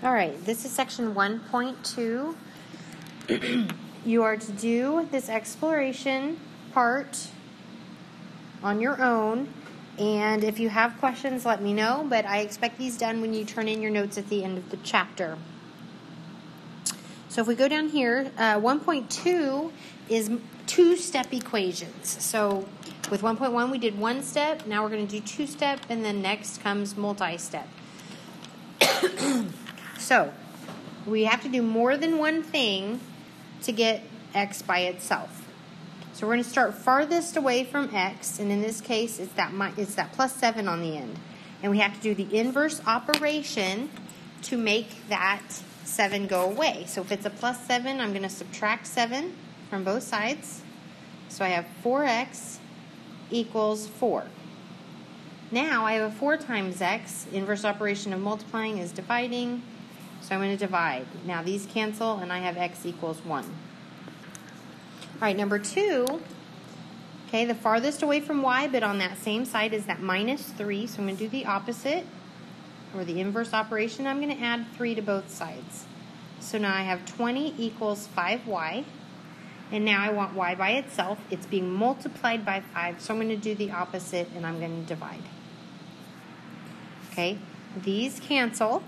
All right, this is section 1.2. You are to do this exploration part on your own, and if you have questions, let me know, but I expect these done when you turn in your notes at the end of the chapter. So if we go down here, 1.2 is two-step equations. So with 1.1, we did one step. Now we're going to do two-step, and then next comes multi-step. So we have to do more than one thing to get x by itself. So we're going to start farthest away from x, and in this case, it's that plus 7 on the end. And we have to do the inverse operation to make that 7 go away. So if it's a plus 7, I'm going to subtract 7 from both sides. So I have 4x equals 4. Now I have a 4 times x. Inverse operation of multiplying is dividing. So I'm going to divide. Now these cancel, and I have x equals 1. All right, number 2. Okay, the farthest away from y, but on that same side, is that minus 3. So I'm going to do the opposite, or the inverse operation. I'm going to add 3 to both sides. So now I have 20 equals 5y. And now I want y by itself. It's being multiplied by 5. So I'm going to do the opposite, and I'm going to divide. Okay, these cancel.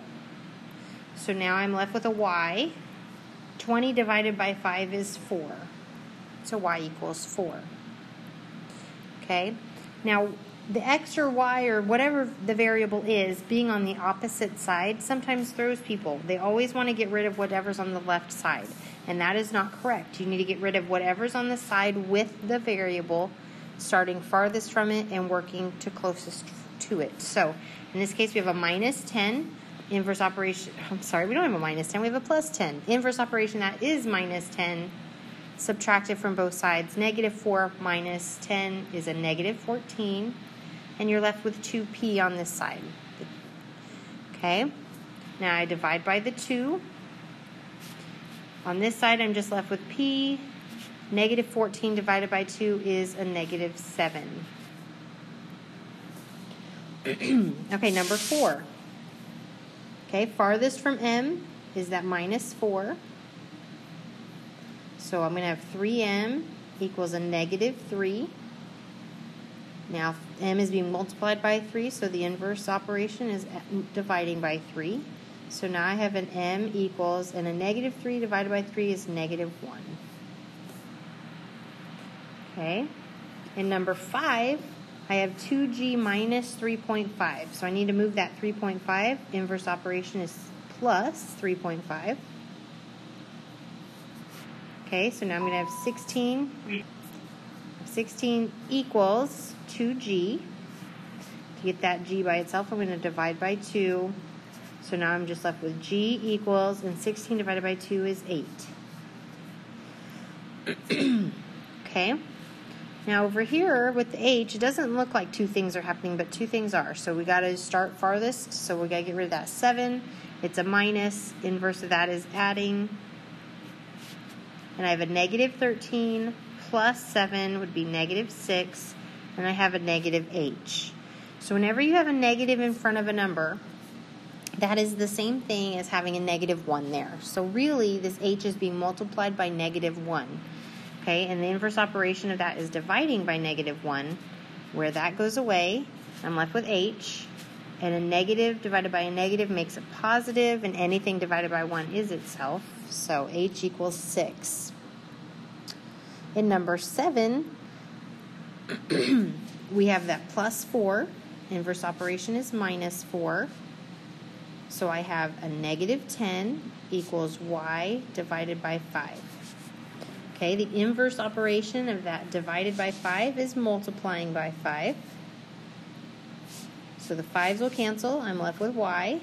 So now I'm left with a y. 20 divided by 5 is 4. So y equals 4. Okay, now the x or y or whatever the variable is being on the opposite side sometimes throws people. They always want to get rid of whatever's on the left side, and that is not correct. You need to get rid of whatever's on the side with the variable, starting farthest from it and working to closest to it. So in this case, we have a minus 10. Inverse operation, we don't have a minus 10, we have a plus 10. Inverse operation, that is minus 10. Subtracted from both sides. Negative 4 minus 10 is a negative 14. And you're left with 2p on this side. Okay, now I divide by the 2. On this side, I'm just left with p. Negative 14 divided by 2 is a negative 7. Okay, number 4. Okay, farthest from m is that minus 4. So I'm going to have 3m equals a negative 3. Now m is being multiplied by 3, so the inverse operation is dividing by 3. So now I have an m equals, and a negative 3 divided by 3 is negative 1. Okay, and number 5, I have 2g minus 3.5. So I need to move that 3.5. Inverse operation is plus 3.5. Okay, so now I'm going to have 16. 16 equals 2g. To get that g by itself, I'm going to divide by 2. So now I'm just left with g equals, and 16 divided by 2 is 8. Okay. Now over here with the h, it doesn't look like two things are happening, but two things are. So we got to start farthest, so we got to get rid of that 7. It's a minus. Inverse of that is adding. And I have a negative 13 plus 7 would be negative 6. And I have a negative h. So whenever you have a negative in front of a number, that is the same thing as having a negative 1 there. So really, this h is being multiplied by negative 1. Okay, and the inverse operation of that is dividing by negative 1. Where that goes away, I'm left with h. And a negative divided by a negative makes a positive, and anything divided by 1 is itself. So h equals 6. In number 7, we have that plus 4. Inverse operation is minus 4. So I have a negative 10 equals y divided by 5. Okay, the inverse operation of that divided by 5 is multiplying by 5. So the 5s will cancel. I'm left with y.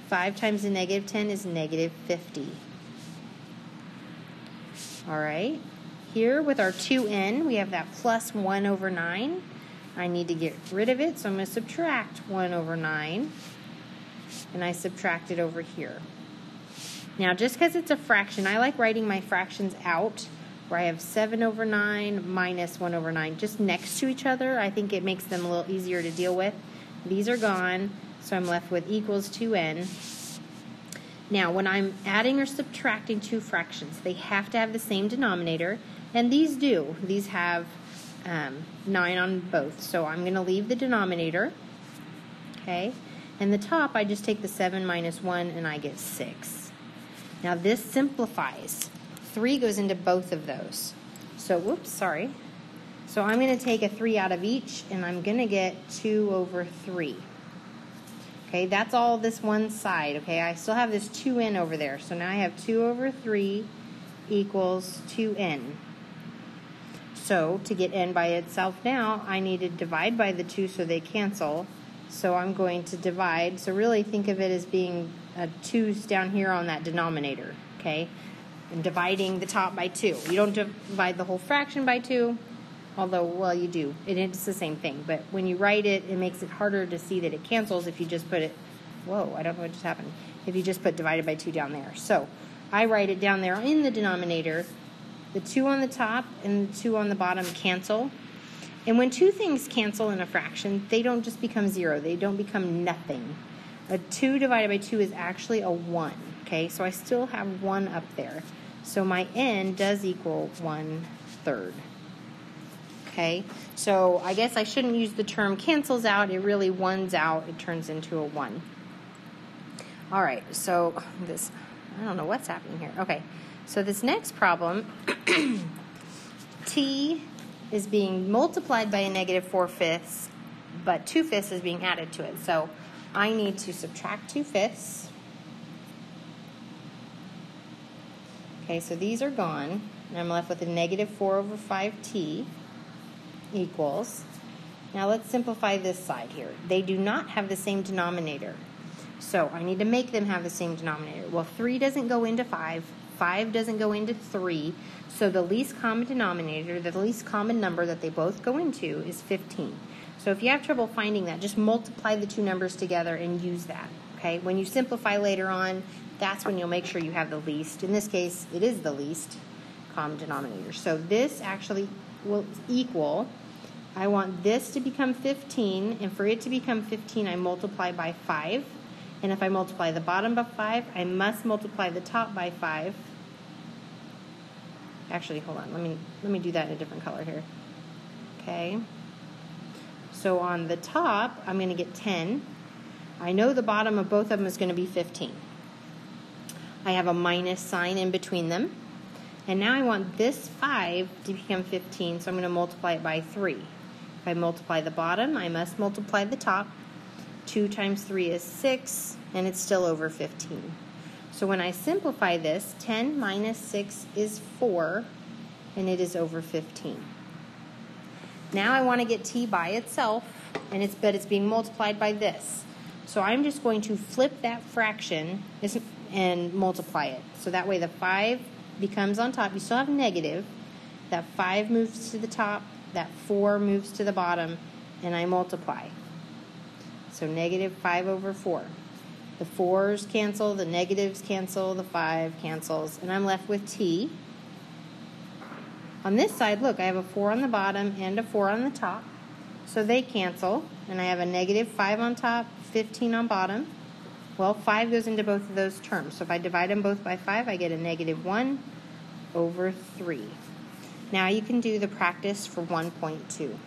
5 times the negative 10 is negative 50. All right. Here with our 2n, we have that plus 1 over 9. I need to get rid of it, so I'm going to subtract 1 over 9. And I subtract it over here. Now, just because it's a fraction, I like writing my fractions out, where I have 7 over 9 minus 1 over 9 just next to each other. I think it makes them a little easier to deal with. These are gone, so I'm left with equals 2n. Now, when I'm adding or subtracting two fractions, they have to have the same denominator, and these do. These have 9 on both, so I'm going to leave the denominator, okay? And the top, I just take the 7 minus 1, and I get 6. Now, this simplifies. 3 goes into both of those. So, whoops, sorry. So I'm going to take a 3 out of each, and I'm going to get 2 over 3. Okay, that's all this one side, okay? I still have this 2n over there. So now I have 2 over 3 equals 2n. So to get n by itself now, I need to divide by the 2 so they cancel. So I'm going to divide. So really think of it as being 2's down here on that denominator, okay? And dividing the top by 2. You don't divide the whole fraction by 2. Although, well, you do. It's the same thing. But when you write it, it makes it harder to see that it cancels if you just put it, whoa, I don't know what just happened, if you just put divided by 2 down there. So I write it down there in the denominator. The 2 on the top and the 2 on the bottom cancel. And when two things cancel in a fraction, they don't just become 0. They don't become nothing. A 2 divided by 2 is actually a 1. Okay, so I still have 1 up there. So my n does equal 1/3. Okay, so I guess I shouldn't use the term cancels out. It really ones out. It turns into a 1. All right, so this, I don't know what's happening here. Okay, so this next problem, t is being multiplied by a negative 4/5, but 2/5 is being added to it. So I need to subtract 2/5. Okay, so these are gone, and I'm left with a negative 4 over 5t. Equals. Now let's simplify this side here. They do not have the same denominator. So I need to make them have the same denominator. Well, 3 doesn't go into 5. 5 doesn't go into 3. So the least common denominator, the least common number that they both go into is 15. So if you have trouble finding that, just multiply the two numbers together and use that. Okay? When you simplify later on, that's when you'll make sure you have the least. In this case, it is the least common denominator. So this actually will equal, I want this to become 15, and for it to become 15, I multiply by 5. And if I multiply the bottom by 5, I must multiply the top by 5. Actually, hold on, let me do that in a different color here. Okay. So on the top, I'm going to get 10. I know the bottom of both of them is going to be 15. I have a minus sign in between them. And now I want this 5 to become 15, so I'm going to multiply it by 3. If I multiply the bottom, I must multiply the top. 2 times 3 is 6, and it's still over 15. So when I simplify this, 10 minus 6 is 4, and it is over 15. Now I want to get t by itself, but it's being multiplied by this. So I'm just going to flip that fraction and multiply it. So that way the 5 becomes on top. You still have negative. That 5 moves to the top. That 4 moves to the bottom. And I multiply. So negative 5 over 4. The 4's cancel. The negatives cancel. The 5 cancels. And I'm left with t. On this side, look, I have a 4 on the bottom and a 4 on the top. So they cancel. And I have a negative 5 on top, 15 on bottom. Well, 5 goes into both of those terms. So if I divide them both by 5, I get a negative 1 over 3. Now you can do the practice for 1.2.